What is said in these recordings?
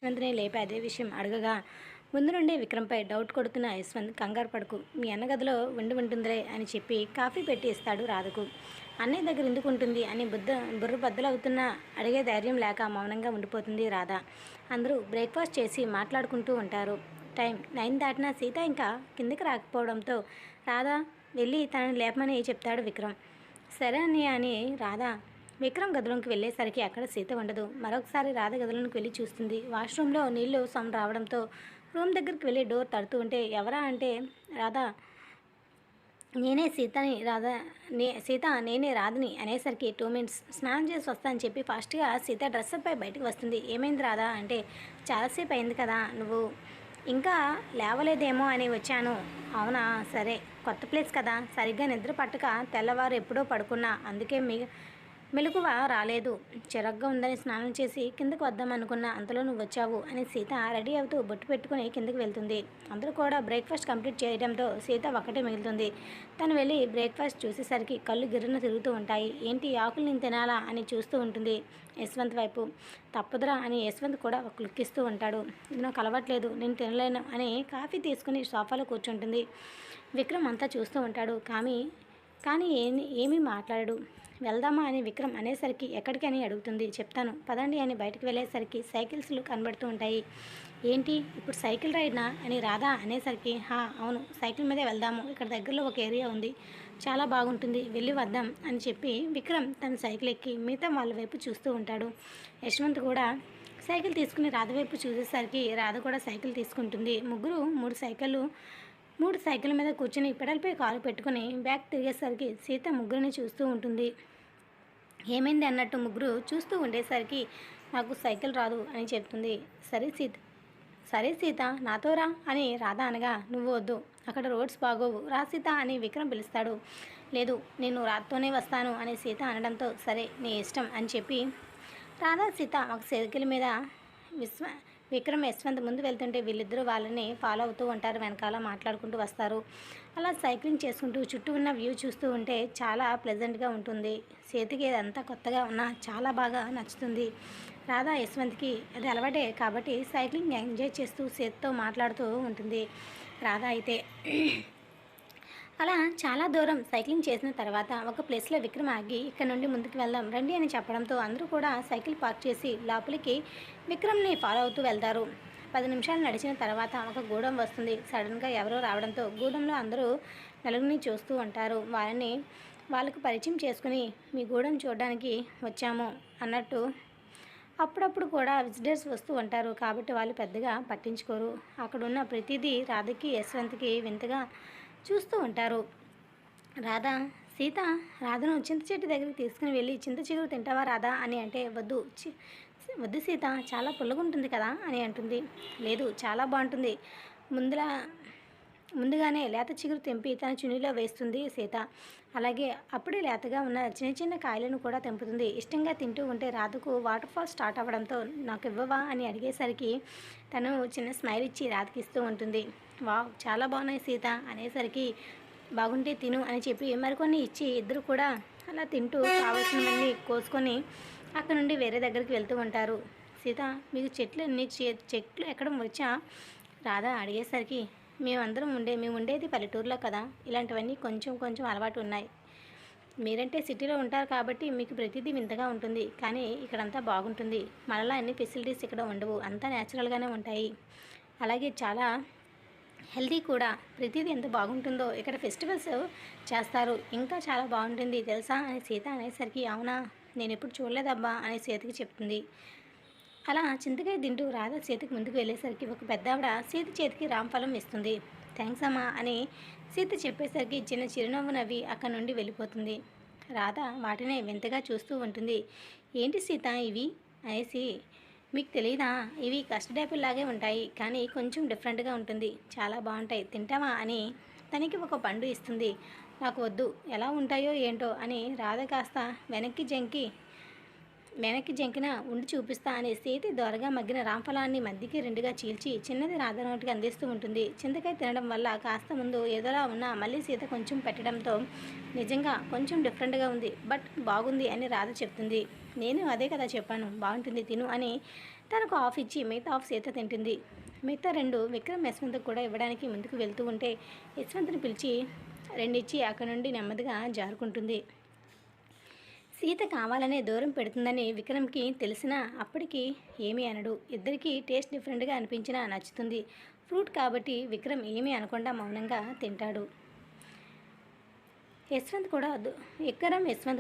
యశ్వంత్ని లేపి అదే విషయం అడగగా ముందు నుండి విక్రమ్పై డౌట్ కొడుతున్న యశ్వంత్ కంగారు పడకు, మీ అన్న గదిలో ఉండి ఉంటుందిలే అని చెప్పి కాఫీ పెట్టి ఇస్తాడు రాధకు. అన్నయ్య దగ్గర ఎందుకు ఉంటుంది అని బుర్ర బద్దలవుతున్నా అడిగే ధైర్యం లేక మౌనంగా ఉండిపోతుంది రాధ. అందరూ బ్రేక్ఫాస్ట్ చేసి మాట్లాడుకుంటూ ఉంటారు. టైం 9 దాటినా సీత ఇంకా కిందికి రాకపోవడంతో రాధ వెళ్ళి తనని లేపమని చెప్తాడు విక్రమ్. సరే అన్నయ్య అని రాధ విక్రమ్ గదిలోకి వెళ్ళేసరికి అక్కడ సీత ఉండదు. మరొకసారి రాధ గదిలోకి వెళ్ళి చూస్తుంది. వాష్రూమ్లో నీళ్లు సౌండ్ రావడంతో రూమ్ దగ్గరికి వెళ్ళి డోర్ తడుతూ ఉంటే ఎవరా అంటే రాధ నేనే సీతని సీత నేనే రాధని అనేసరికి 2 minutes స్నానం చేసి వస్తా అని చెప్పి ఫాస్ట్గా సీత డ్రెస్అప్ అయి బయటకు వస్తుంది. ఏమైంది రాధా అంటే చాలాసేపు అయింది కదా, నువ్వు ఇంకా లేవలేదేమో అని వచ్చాను. అవునా సరే, కొత్త ప్లేస్ కదా, సరిగ్గా నిద్ర పట్టక తెల్లవారు ఎప్పుడో పడుకున్నా, అందుకే మెలకువ రాలేదు. చిరగ్గా ఉందని స్నానం చేసి కిందకు వద్దామనుకున్నా, అంతలో నువ్వు వచ్చావు అని సీత రెడీ అవుతూ బొట్టు పెట్టుకుని కిందకి వెళ్తుంది. అందరూ కూడా బ్రేక్ఫాస్ట్ కంప్లీట్ చేయడంతో సీత ఒక్కటే మిగులుతుంది. తను వెళ్ళి బ్రేక్ఫాస్ట్ చూసేసరికి కళ్ళు గిర్రన తిరుగుతూ ఉంటాయి. ఏంటి ఆకులు నేను తినాలా అని చూస్తూ ఉంటుంది యశ్వంత్ వైపు. తప్పదురా అని యశ్వంత్ కూడా ఒక లుక్ ఇస్తూ ఉంటాడు. ఇది నాకు అలవాట్లేదు, నేను తినలేను అని కాఫీ తీసుకుని సోఫాలో కూర్చుంటుంది. విక్రమ్ అంతా చూస్తూ ఉంటాడు. కానీ ఏమీ మాట్లాడు. వెళ్దామా అని విక్రమ్ అనేసరికి ఎక్కడికి అని అడుగుతుంది. చెప్తాను పదండి అని బయటకు వెళ్ళేసరికి సైకిల్స్లు కనబడుతూ ఉంటాయి. ఏంటి ఇప్పుడు సైకిల్ రైడ్నా అని రాధా అనేసరికి అవును, సైకిల్ మీదే వెళ్దాము, ఇక్కడ దగ్గరలో ఒక ఏరియా ఉంది, చాలా బాగుంటుంది, వెళ్ళి వద్దాం అని చెప్పి విక్రమ్ తన సైకిల్ ఎక్కి మిగతా వాళ్ళ వైపు చూస్తూ ఉంటాడు. యశ్వంత్ కూడా సైకిల్ తీసుకుని రాధ వైపు చూసేసరికి రాధ కూడా సైకిల్ తీసుకుంటుంది. ముగ్గురు మూడు సైకిల్ మీద కూర్చుని పెడల్పై కాలు పెట్టుకుని బ్యాక్ తిరిగేసరికి సీత ముగ్గురిని చూస్తూ ఉంటుంది. ఏమైంది అన్నట్టు ముగ్గురు చూస్తూ ఉండేసరికి నాకు సైకిల్ రాదు అని చెప్తుంది. సరే సీత నాతో రా అని రాధ అనగా, నువ్వు వద్దు, అక్కడ రోడ్స్ బాగోవు, రా సీత అని విక్రమ్ పిలుస్తాడు. లేదు నేను రాధతోనే వస్తాను అని సీత అనడంతో సరే నీ ఇష్టం అని చెప్పి రాధా సీత ఒక సైకిల్ మీద విక్రమ్ యశ్వంత్ ముందు వెళ్తుంటే వీళ్ళిద్దరూ వాళ్ళని ఫాలో అవుతూ ఉంటారు. వెనకాల మాట్లాడుకుంటూ వస్తారు. అలా సైక్లింగ్ చేసుకుంటూ చుట్టూ ఉన్న వ్యూ చూస్తూ ఉంటే చాలా ప్లెజెంట్గా ఉంటుంది. సీతకి అదంతా కొత్తగా ఉన్నా చాలా బాగా నచ్చుతుంది. రాధా యశ్వంత్కి అది అలవాటే కాబట్టి సైక్లింగ్ ఎంజాయ్ చేస్తూ సీతతో మాట్లాడుతూ ఉంటుంది. రాధా అయితే అలా చాలా దూరం సైక్లింగ్ చేసిన తర్వాత ఒక ప్లేస్లో విక్రమ్ ఆగి ఇక్కడ నుండి ముందుకు వెళ్దాం రండి అని చెప్పడంతో అందరూ కూడా సైకిల్ పార్క్ చేసి లోపలికి విక్రమ్ని ఫాలో అవుతూ వెళ్తారు. 10 నిమిషాలు నడిచిన తర్వాత ఒక గూడెం వస్తుంది. సడన్గా ఎవరో రావడంతో గూడెంలో అందరూ నలుగురిని చూస్తూ ఉంటారు. వాళ్ళకు పరిచయం చేసుకుని మీ గూడెం చూడడానికి వచ్చాము అన్నట్టు అప్పుడప్పుడు కూడా విజిటర్స్ వస్తూ ఉంటారు కాబట్టి వాళ్ళు పెద్దగా పట్టించుకోరు. అక్కడున్న ప్రతిదీ రాధకి యశ్వంత్కి వింతగా చూస్తూ ఉంటారు. సీత రాధను చింత చెట్టు దగ్గరికి తీసుకుని వెళ్ళి చింత చిగురు తింటావా రాధా అని అంటే వద్దు సీత, చాలా పుల్లగా ఉంటుంది కదా అని అంటుంది. లేదు చాలా బాగుంటుంది, ముందుగానే లేత చిగురు తెంపి తన చున్నీలో వేస్తుంది సీత. అలాగే అప్పుడే లేతగా ఉన్న చిన్న చిన్న కాయలను కూడా తెంపుతుంది. ఇష్టంగా తింటూ ఉంటే రాధకు వాటర్ ఫాల్ స్టార్ట్ అవ్వడంతో నాకు ఇవ్వవా అని అడిగేసరికి తను చిన్న స్మైల్ ఇచ్చి రాధకి ఇస్తూ ఉంటుంది. వావ్ చాలా బాగున్నాయి సీత అనేసరికి బాగుంటే తిను అని చెప్పి మరికొన్ని ఇచ్చి ఇద్దరు కూడా అలా తింటూ కావాల్సినవన్నీ కోసుకొని అక్కడ నుండి వేరే దగ్గరికి వెళ్తూ ఉంటారు. సీత మీకు చెట్లు ఎక్కడం వచ్చా రాధా అడిగేసరికి మేము ఉండేది పల్లెటూరులో కదా, ఇలాంటివన్నీ కొంచెం అలవాటు ఉన్నాయి. మీరంటే సిటీలో ఉంటారు కాబట్టి మీకు ప్రతిదీ వింతగా ఉంటుంది, కానీ ఇక్కడంతా బాగుంటుంది. మళ్ళీ అన్ని ఫెసిలిటీస్ ఇక్కడ ఉండవు, అంతా న్యాచురల్గానే ఉంటాయి. అలాగే చాలా హెల్తీ కూడా, ప్రతిదీ ఎంత బాగుంటుందో. ఇక్కడ ఫెస్టివల్స్ చేస్తారు, ఇంకా చాలా బాగుంటుంది తెలుసా అని సీత అనేసరికి అవునా, నేను ఎప్పుడు చూడలేదబ్బా అని సీతకి చెప్తుంది. అలా చింతకాయ తింటూ రాధ సీతకి ముందుకు వెళ్ళేసరికి ఒక పెద్దావిడ సీత చేతికి రాంఫలం ఇస్తుంది. థ్యాంక్స్ అమ్మా అని సీత చెప్పేసరికి చిన్న చిరునవ్వు నవ్వి అక్కడి నుండి వెళ్ళిపోతుంది. రాధ వాటినే వింతగా చూస్తూ ఉంటుంది. ఏంటి సీత ఇవి అనేసి, మీకు తెలియదా, ఇవి కస్టర్డ్ యాపిల్ లాగే ఉంటాయి కానీ కొంచెం డిఫరెంట్గా ఉంటుంది, చాలా బాగుంటాయి, తింటావా అని తనకి ఒక పండు ఇస్తుంది. నాకు వద్దు, ఎలా ఉంటాయో ఏంటో అని రాధ కాస్త వెనక్కి జంకిన ఉండి చూపిస్తా అని సీత దొరగా మగ్గిన రాంఫలాన్ని మధ్యకి 2గా చీల్చి చిన్నది రాధ నోటికి అందిస్తూ ఉంటుంది. చింతకాయ తినడం వల్ల కాస్త ముందు ఏదోలా ఉన్నా మళ్ళీ సీత కొంచెం పెట్టడంతో నిజంగా కొంచెం డిఫరెంట్గా ఉంది, బట్ బాగుంది అని రాధ చెప్తుంది. నేను అదే కదా చెప్పాను, బాగుంటుంది తిను అని తనకు హాఫ్ ఇచ్చి మిగతా హాఫ్ సీత తింటుంది. మిగతా రెండు విక్రమ్ యశ్వంత్కి కూడా ఇవ్వడానికి ముందుకు వెళ్తూ ఉంటే యశ్వంత్ని పిలిచి రెండిచ్చి అక్కడి నుండి నెమ్మదిగా జారుకుంటుంది. సీత కావాలనే దూరం పెడుతుందని విక్రమ్కి తెలిసినా అప్పటికి ఏమీ అనడు. ఇద్దరికీ టేస్ట్ డిఫరెంట్గా అనిపించినా నచ్చుతుంది. ఫ్రూట్ కాబట్టి విక్రమ్ ఏమీ అనకుండా మౌనంగా తింటాడు. యశ్వంత్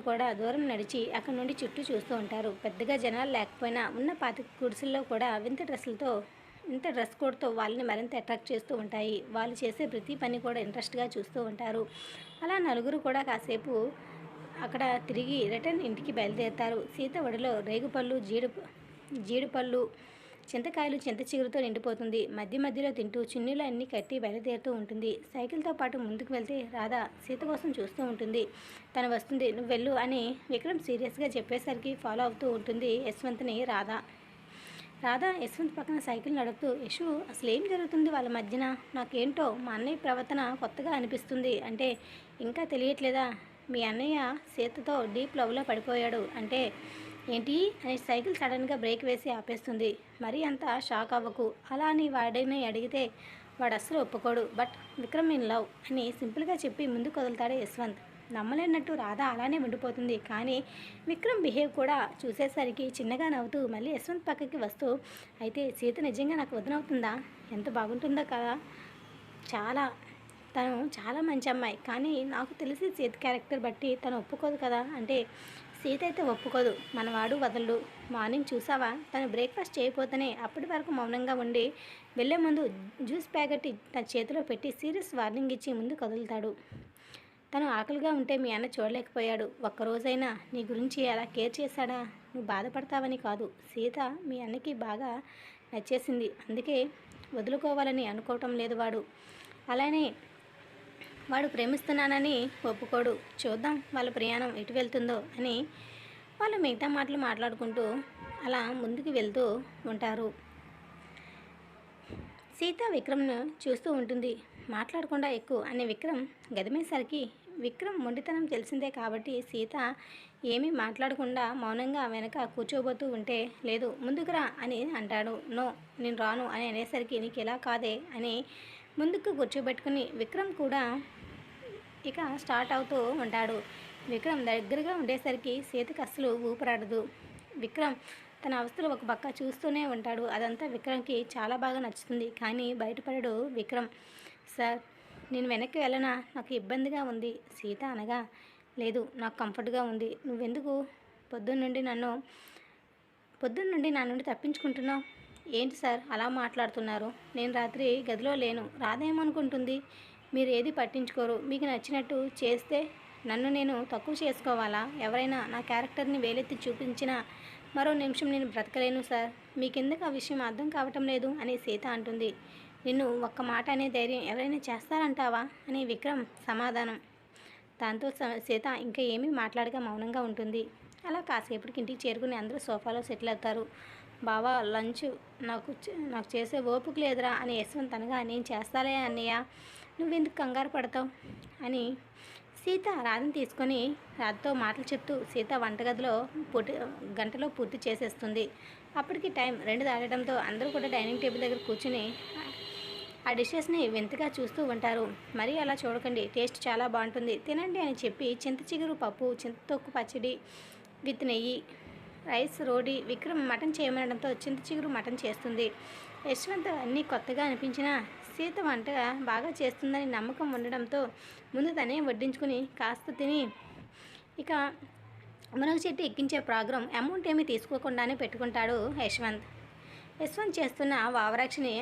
కూడా దూరం నడిచి అక్కడి నుండి చుట్టూ చూస్తూ ఉంటారు. పెద్దగా జనాలు లేకపోయినా ఉన్న పాతి గుడిసెల్లో కూడా వింత డ్రెస్ కోడ్తో వాళ్ళని మరింత అట్రాక్ట్ చేస్తూ ఉంటాయి. వాళ్ళు చేసే ప్రతి పని కూడా ఇంట్రెస్ట్గా చూస్తూ ఉంటారు. అలా నలుగురు కూడా కాసేపు అక్కడ తిరిగి రిటర్న్ ఇంటికి బయలుదేరుతారు. సీత ఒడిలో రేగుపళ్ళు, జీడిపళ్ళు, చింతకాయలు, చింత చిగురుతో నిండిపోతుంది. మధ్య మధ్యలో తింటూ చున్నీలు అన్నీ కట్టి బయలుదేరుతూ ఉంటుంది. సైకిల్తో పాటు ముందుకు వెళ్తే రాధ సీత కోసం చూస్తూ ఉంటుంది. తను వస్తుంది, నువ్వు వెళ్ళు అని విక్రమ్ సీరియస్గా చెప్పేసరికి ఫాలో అవుతూ ఉంటుంది యశ్వంత్ని రాధ యశ్వంత్ పక్కన సైకిల్ నడుపుతూ, యశు అసలు ఏం జరుగుతుంది వాళ్ళ మధ్యన? నాకేంటో మా అన్నయ్య ప్రవర్తన కొత్తగా అనిపిస్తుంది. అంటే ఇంకా తెలియట్లేదా? మీ అన్నయ్య సీతతో డీప్ లవ్లో పడిపోయాడు అంటే ఏంటి అని సైకిల్ సడన్గా బ్రేక్ వేసి ఆపేస్తుంది. మరీ అంత షాక్ అవ్వకు. అలా అని వాడిని అడిగితే వాడు అస్సలు ఒప్పుకోడు. బట్ విక్రమ్ ఇన్ లవ్ అని సింపుల్గా చెప్పి ముందుకు వదులుతాడు యశ్వంత్. నమ్మలేనట్టు రాధ అలానే ఉండిపోతుంది. కానీ విక్రమ్ బిహేవ్ కూడా చూసేసరికి చిన్నగా నవ్వుతూ మళ్ళీ యశ్వంత్ పక్కకి వస్తూ, అయితే సీత నిజంగా నాకు వదినవుతుందా? ఎంత బాగుంటుందో కదా. తను చాలా మంచి అమ్మాయి. కానీ నాకు తెలిసి సీత క్యారెక్టర్ బట్టి తను ఒప్పుకోదు కదా. అంటే సీత అయితే ఒప్పుకోదు, మనవాడు వదలడు. మార్నింగ్ చూసావా, తను బ్రేక్ఫాస్ట్ చేయకపోతేనే అప్పటి వరకు మౌనంగా ఉండి వెళ్ళే ముందు జ్యూస్ ప్యాకెట్ తన చేతిలో పెట్టి సీరియస్ వార్నింగ్ ఇచ్చి ముందు కదులుతాడు. తను ఆకలిగా ఉంటే మీ అన్న చూడలేకపోయాడు. ఒక్కరోజైనా నీ గురించి అలా కేర్ చేశాడా? నువ్వు బాధపడతావని కాదు. సీత మీ అన్నకి బాగా నచ్చేసింది. అందుకే వదులుకోవాలని అనుకోవటం లేదు వాడు. అలానే వాడు ప్రేమిస్తున్నానని ఒప్పుకోడు. చూద్దాం వాళ్ళ ప్రయాణం ఎటు వెళ్తుందో అని వాళ్ళు మిగతా మాటలు మాట్లాడుకుంటూ అలా ముందుకు వెళ్తూ ఉంటారు. సీత విక్రమ్ను చూస్తూ ఉంటుంది. మాట్లాడకుండా ఎక్కువ అని విక్రమ్ గదిమేసరికి విక్రమ్ మొండితనం తెలిసిందే కాబట్టి సీత ఏమీ మాట్లాడకుండా మౌనంగా వెనక కూర్చోబోతూ ఉంటే, లేదు ముందుకురా అని అంటాడు. నో నేను రాను అని అనేసరికి నీకు ఎలా కాదే అని ముందుకు కూర్చోబెట్టుకుని విక్రమ్ కూడా ఇక స్టార్ట్ అవుతూ ఉంటాడు. విక్రమ్ దగ్గరగా ఉండేసరికి సీతకి అస్సలు ఊపిరాడదు. విక్రమ్ తన అవస్థలు ఒక పక్క చూస్తూనే ఉంటాడు. అదంతా విక్రమ్కి చాలా బాగా నచ్చుతుంది. కానీ బయటపడడు విక్రమ్. సార్ నేను వెనక్కి వెళ్ళనా? నాకు ఇబ్బందిగా ఉంది. సీత అనగా, లేదు నాకు కంఫర్ట్గా ఉంది. నువ్వెందుకు పొద్దున్నుండి నా నుండి తప్పించుకుంటున్నావు? ఏంటి సార్ అలా మాట్లాడుతున్నారు? నేను రాత్రి గదిలో లేను. రాదేమనుకుంటుంది? మీరు ఏది పట్టించుకోరు. మీకు నచ్చినట్టు చేస్తే నన్ను నేను తక్కువ చేసుకోవాలా? ఎవరైనా నా క్యారెక్టర్ని వేలెత్తి చూపించినా మరో నిమిషం నేను బ్రతకలేను సార్. మీకెందుకు ఆ విషయం అర్థం కావటం లేదు అని సీత అంటుంది. నిన్ను ఒక్క మాట అనే ధైర్యం ఎవరైనా చేస్తారంటావా అని విక్రమ్ సమాధానం. దాంతో సీత ఇంకా ఏమీ మాట్లాడక మౌనంగా ఉంటుంది. అలా కాసేపటికి ఇంటికి చేరుకుని అందరూ సోఫాలో సెటిల్ అవుతారు. బావా లంచ్ నాకు చేసే ఓపిక లేదురా అని యశ్వంత్ అనగా, నేను చేస్తాలే అన్నయ్య, నువ్వెందుకు కంగారు పడతావు అని సీత రాధని తీసుకొని రాధతో మాటలు చెప్తూ సీత వంటగదిలో గంటలో పూర్తి చేసేస్తుంది. అప్పటికి టైం 2 దాటడంతో అందరూ కూడా డైనింగ్ టేబుల్ దగ్గర కూర్చుని ఆ డిషెస్ని వింతగా చూస్తూ ఉంటారు. మరీ అలా చూడకండి, టేస్ట్ చాలా బాగుంటుంది, తినండి అని చెప్పి చింత చిగురు పప్పు, చింతతొక్కు పచ్చడి విత్ నెయ్యి, రైస్, రోడి. విక్రమ్ మటన్ చేయమనడంతో చింత చిగురు మటన్ చేస్తుంది. యశ్వంత్ అన్నీ కొత్తగా అనిపించినా సీత వంట బాగా చేస్తుందని నమ్మకం ఉండడంతో ముందు తనే వడ్డించుకుని కాస్త తిని ఇక మునగ చెట్టు ఎక్కించే ప్రోగ్రాం అమౌంట్ ఏమీ తీసుకోకుండానే పెట్టుకుంటాడు యశ్వంత్ చేస్తున్న వావరాక్షని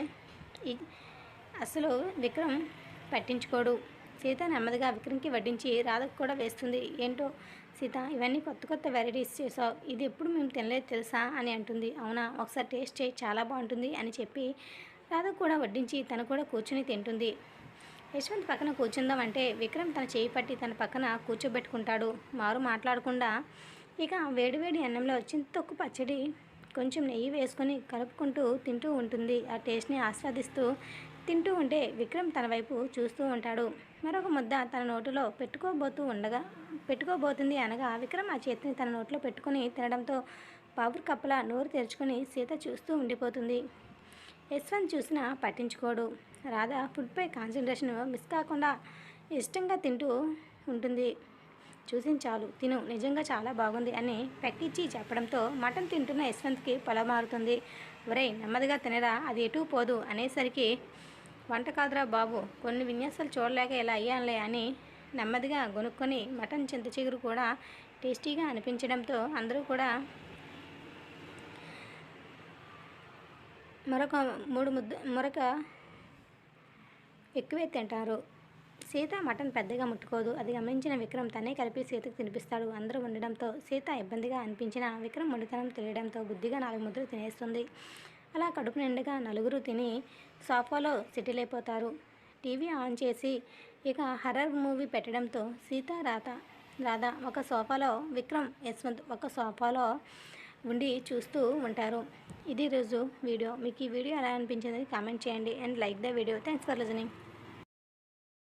అసలు విక్రమ్ పట్టించుకోడు. సీత నెమ్మదిగా విక్రమ్కి వడ్డించి రాధకు కూడా వేస్తుంది. ఏంటో సీత ఇవన్నీ కొత్త వెరైటీస్ చేసావు, ఇది ఎప్పుడు మేము తినలేదు తెలుసా అని అంటుంది. అవునా, ఒకసారి టేస్ట్ చేయి, చాలా బాగుంటుంది అని చెప్పి రాధకు కూడా వడ్డించి తను కూడా కూర్చుని తింటుంది. యశ్వంత్ పక్కన కూర్చుందామంటే విక్రమ్ తన చేయి పట్టి తన పక్కన కూర్చోబెట్టుకుంటాడు. మారు మాట్లాడకుండా ఇక వేడివేడి అన్నంలో చింతొక్కు పచ్చడి కొంచెం నెయ్యి వేసుకొని కలుపుకుంటూ తింటూ ఉంటుంది. ఆ టేస్ట్ని ఆస్వాదిస్తూ తింటూ ఉంటే విక్రమ్ తన వైపు చూస్తూ ఉంటాడు. మరొక ముద్ద తన నోటిలో పెట్టుకోబోతుంది అనగా విక్రమ్ ఆ చేతిని తన నోట్లో పెట్టుకుని తినడంతో పావురు కప్పలా నోరు తెరుచుకొని సీత చూస్తూ ఉండిపోతుంది. యశ్వంత్ చూసినా పట్టించుకోడు. రాధ ఫుడ్పై కాన్సన్ట్రేషన్ మిస్ కాకుండా ఇష్టంగా తింటూ ఉంటుంది. చూసింది చాలు తిను, నిజంగా చాలా బాగుంది అని పెట్టించి చెప్పడంతో మటన్ తింటున్న యశ్వంత్కి పొలమారుతుంది. ఒరేయ్ నెమ్మదిగా తినరా, అది ఎటూ పోదు అనేసరికి వంట కాదురా బాబు, కొన్ని విన్యాసాలు చూడలేక ఇలా అయ్యానులే అని నెమ్మదిగా గొనుక్కొని మటన్ చింత చిగురు కూడా టేస్టీగా అనిపించడంతో అందరూ కూడా మరొక ఎక్కువే తింటారు. సీత మటన్ పెద్దగా ముట్టుకోదు. అది గమనించిన విక్రమ్ తనే కలిపి సీతకు తినిపిస్తాడు. అందరూ ఉండడంతో సీత ఇబ్బందిగా అనిపించిన విక్రమ్ మొండితనం తెలియడంతో బుద్ధిగా 4 ముద్దలు తినేస్తుంది. అలా కడుపు నిండుగా నలుగురు తిని సోఫాలో సెటిల్ అయిపోతారు. టీవీ ఆన్ చేసి ఇక హర్రర్ మూవీ పెట్టడంతో సీత రాధ ఒక సోఫాలో, విక్రమ్ యశ్వంత్ ఒక సోఫాలో ఉండి చూస్తూ ఉంటారు. ఇది రోజు వీడియో. మీకు ఈ వీడియో ఎలా అనిపించింది కామెంట్ చేయండి and like the video. Thanks for listening.